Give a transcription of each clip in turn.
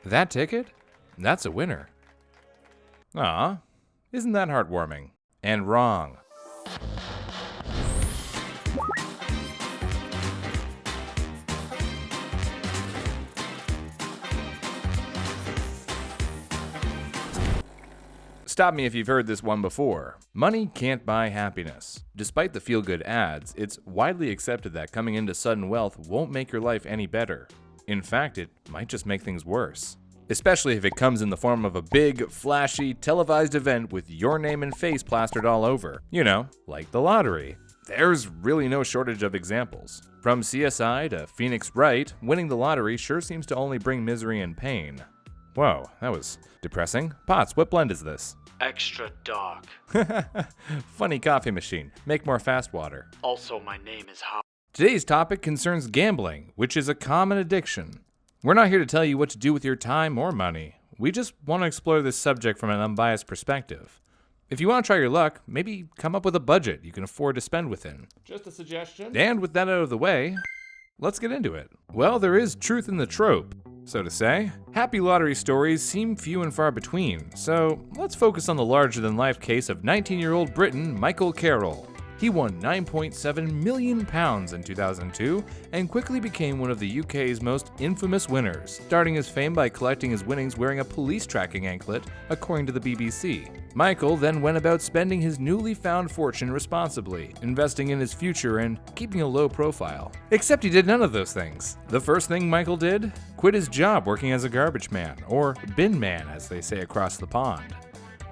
That ticket? That's a winner. Aw, isn't that heartwarming? And wrong. Stop me if you've heard this one before. Money can't buy happiness. Despite the feel-good ads, it's widely accepted that coming into sudden wealth won't make your life any better. In fact, it might just make things worse. Especially if it comes in the form of a big, flashy, televised event with your name and face plastered all over. You know, like the lottery. There's really no shortage of examples. From CSI to Phoenix Wright, winning the lottery sure seems to only bring misery and pain. Whoa, that was depressing. Potts, what blend is this? Extra dark. Funny coffee machine. Make more fast water. Also, my name is Howard. Today's topic concerns gambling, which is a common addiction. We're not here to tell you what to do with your time or money. We just want to explore this subject from an unbiased perspective. If you want to try your luck, maybe come up with a budget you can afford to spend within. Just a suggestion. And with that out of the way, let's get into it. Well, there is truth in the trope, so to say. Happy lottery stories seem few and far between, so let's focus on the larger-than-life case of 19-year-old Briton Michael Carroll. He won £9.7 million in 2002 and quickly became one of the UK's most infamous winners, starting his fame by collecting his winnings wearing a police tracking anklet, according to the BBC. Michael then went about spending his newly found fortune responsibly, investing in his future and keeping a low profile. Except he did none of those things. The first thing Michael did? Quit his job working as a garbage man, or bin man as they say across the pond.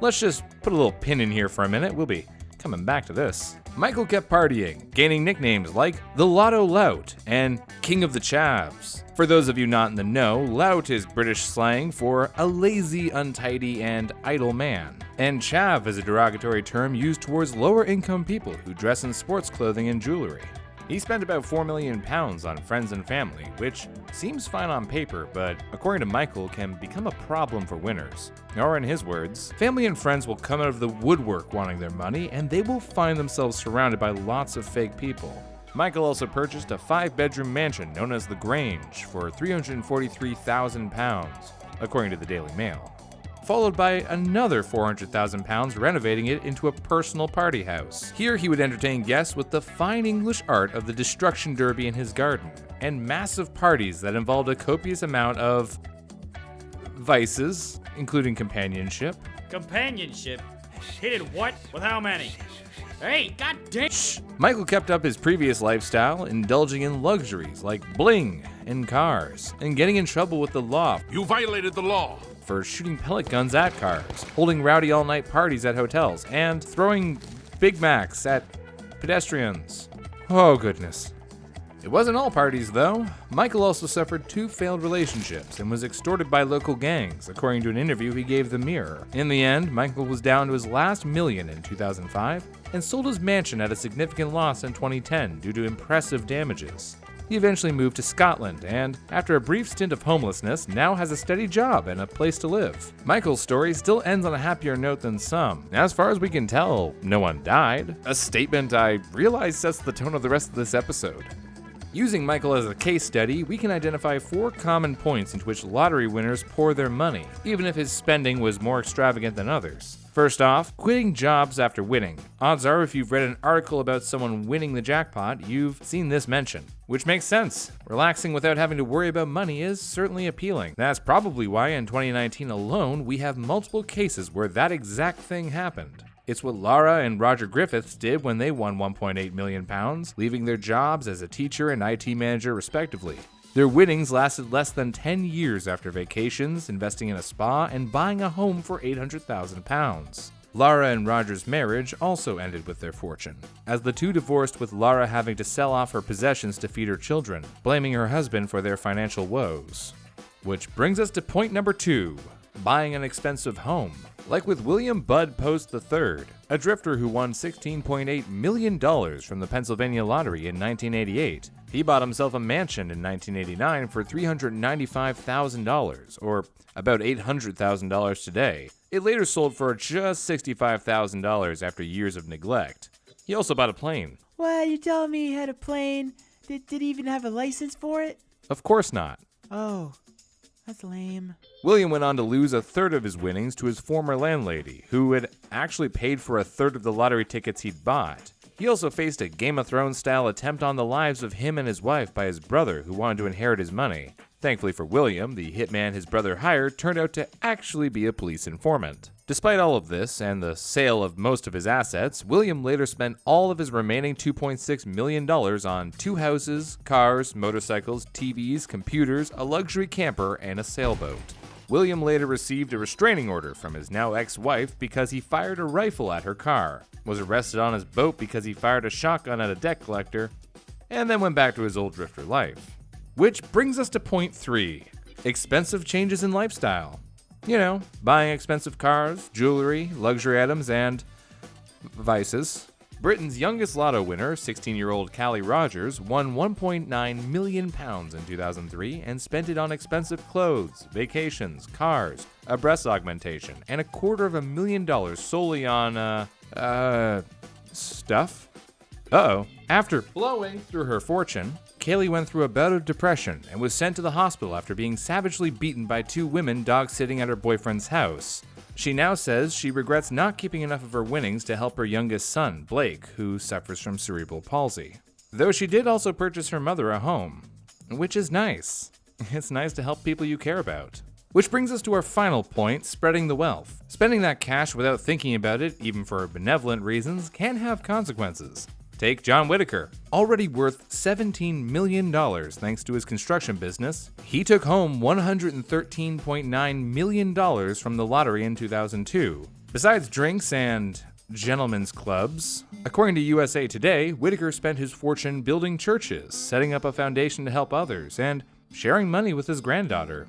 Let's just put a little pin in here for a minute, we'll be coming back to this. Michael kept partying, gaining nicknames like the Lotto Lout and King of the Chavs. For those of you not in the know, lout is British slang for a lazy, untidy, and idle man. And chav is a derogatory term used towards lower income people who dress in sports clothing and jewelry. He spent about £4 million on friends and family, which seems fine on paper, but according to Michael, can become a problem for winners. Or in his words, family and friends will come out of the woodwork wanting their money, and they will find themselves surrounded by lots of fake people. Michael also purchased a 5-bedroom mansion known as The Grange for £343,000, according to the Daily Mail, followed by another £400,000 renovating it into a personal party house. Here he would entertain guests with the fine English art of the destruction derby in his garden, and massive parties that involved a copious amount of vices, including companionship. Companionship? He did what? With how many? Hey, goddamn! Shh! Michael kept up his previous lifestyle, indulging in luxuries like bling and cars, and getting in trouble with the law. You violated the law. For shooting pellet guns at cars, holding rowdy all-night parties at hotels, and throwing Big Macs at pedestrians. Oh goodness. It wasn't all parties though. Michael also suffered 2 failed relationships and was extorted by local gangs, according to an interview he gave The Mirror. In the end, Michael was down to his last million in 2005 and sold his mansion at a significant loss in 2010 due to impressive damages. He eventually moved to Scotland and, after a brief stint of homelessness, now has a steady job and a place to live. Michael's story still ends on a happier note than some. As far as we can tell, no one died. A statement I realize sets the tone of the rest of this episode. Using Michael as a case study, we can identify 4 common points into which lottery winners pour their money, even if his spending was more extravagant than others. First off, quitting jobs after winning. Odds are if you've read an article about someone winning the jackpot, you've seen this mention. Which makes sense. Relaxing without having to worry about money is certainly appealing. That's probably why in 2019 alone, we have multiple cases where that exact thing happened. It's what Laura and Roger Griffiths did when they won £1.8 million, leaving their jobs as a teacher and IT manager respectively. Their winnings lasted less than 10 years after vacations, investing in a spa, and buying a home for £800,000. Laura and Roger's marriage also ended with their fortune, as the two divorced with Laura having to sell off her possessions to feed her children, blaming her husband for their financial woes. Which brings us to point number 2, buying an expensive home. Like with William Budd Post III, a drifter who won $16.8 million from the Pennsylvania Lottery in 1988. He bought himself a mansion in 1989 for $395,000, or about $800,000 today. It later sold for just $65,000 after years of neglect. He also bought a plane. What, you telling me he had a plane? Did he even have a license for it? Of course not. Oh, That's lame. William went on to lose a third of his winnings to his former landlady, who had actually paid for a third of the lottery tickets he'd bought. He also faced a Game of Thrones-style attempt on the lives of him and his wife by his brother, who wanted to inherit his money. Thankfully for William, the hitman his brother hired turned out to actually be a police informant. Despite all of this and the sale of most of his assets, William later spent all of his remaining $2.6 million on 2 houses, cars, motorcycles, TVs, computers, a luxury camper, and a sailboat. William later received a restraining order from his now ex-wife because he fired a rifle at her car, was arrested on his boat because he fired a shotgun at a debt collector, and then went back to his old drifter life. Which brings us to point 3, expensive changes in lifestyle. You know, buying expensive cars, jewelry, luxury items, and vices. Britain's youngest lotto winner, 16-year-old Callie Rogers, won £1.9 million in 2003 and spent it on expensive clothes, vacations, cars, a breast augmentation, and $250,000 solely on, stuff. Uh-oh. After blowing through her fortune, Kaylee went through a bout of depression and was sent to the hospital after being savagely beaten by 2 women dog-sitting at her boyfriend's house. She now says she regrets not keeping enough of her winnings to help her youngest son, Blake, who suffers from cerebral palsy. Though she did also purchase her mother a home, which is nice. It's nice to help people you care about. Which brings us to our final point, spreading the wealth. Spending that cash without thinking about it, even for benevolent reasons, can have consequences. Take John Whitaker, already worth $17 million thanks to his construction business. He took home $113.9 million from the lottery in 2002. Besides drinks and gentlemen's clubs, according to USA Today, Whitaker spent his fortune building churches, setting up a foundation to help others, and sharing money with his granddaughter.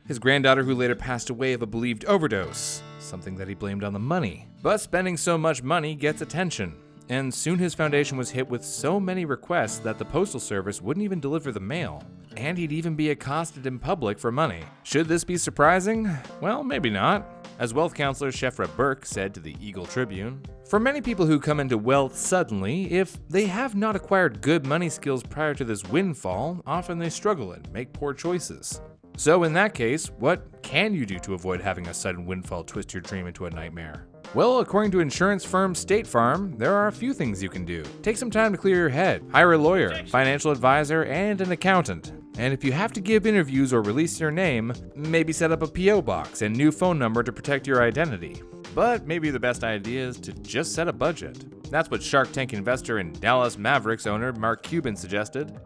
His granddaughter who later passed away of a believed overdose, something that he blamed on the money. But spending so much money gets attention. And soon his foundation was hit with so many requests that the Postal Service wouldn't even deliver the mail. And he'd even be accosted in public for money. Should this be surprising? Well, maybe not. As wealth counselor Shefra Burke said to the Eagle Tribune, "For many people who come into wealth suddenly, if they have not acquired good money skills prior to this windfall, often they struggle and make poor choices. So in that case, what can you do to avoid having a sudden windfall twist your dream into a nightmare?" Well, according to insurance firm State Farm, there are a few things you can do. Take some time to clear your head. Hire a lawyer, financial advisor, and an accountant. And if you have to give interviews or release your name, maybe set up a P.O. box and new phone number to protect your identity. But maybe the best idea is to just set a budget. That's what Shark Tank investor and Dallas Mavericks owner Mark Cuban suggested.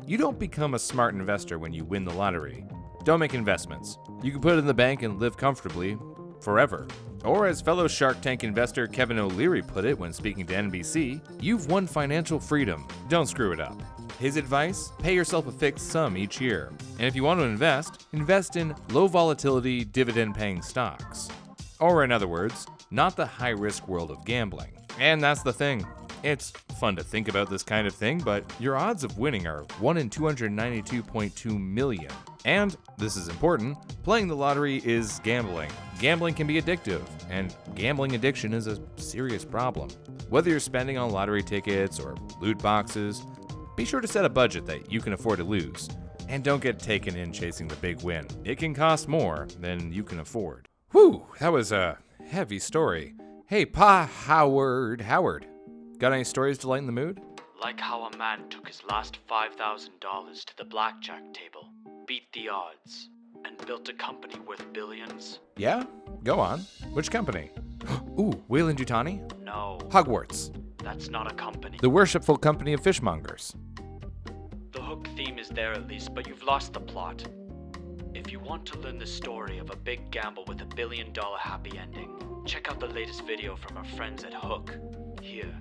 You don't become a smart investor when you win the lottery. Don't make investments. You can put it in the bank and live comfortably forever. Or as fellow Shark Tank investor Kevin O'Leary put it when speaking to NBC, you've won financial freedom. Don't screw it up. His advice? Pay yourself a fixed sum each year. And if you want to invest in low volatility, dividend paying stocks. Or in other words, not the high risk world of gambling. And that's the thing. It's fun to think about this kind of thing, but your odds of winning are 1 in 292.2 million. And, this is important, playing the lottery is gambling. Gambling can be addictive, and gambling addiction is a serious problem. Whether you're spending on lottery tickets or loot boxes, be sure to set a budget that you can afford to lose. And don't get taken in chasing the big win. It can cost more than you can afford. Whew, that was a heavy story. Hey, Howard. Got any stories to lighten the mood? Like how a man took his last $5,000 to the blackjack table, beat the odds, and built a company worth billions? Yeah? Go on. Which company? Ooh, Weyland-Yutani? No, Hogwarts. that's not a company. The worshipful company of fishmongers. The hook theme is there at least, but you've lost the plot. If you want to learn the story of a big gamble with a $1 billion happy ending, check out the latest video from our friends at Hook, here.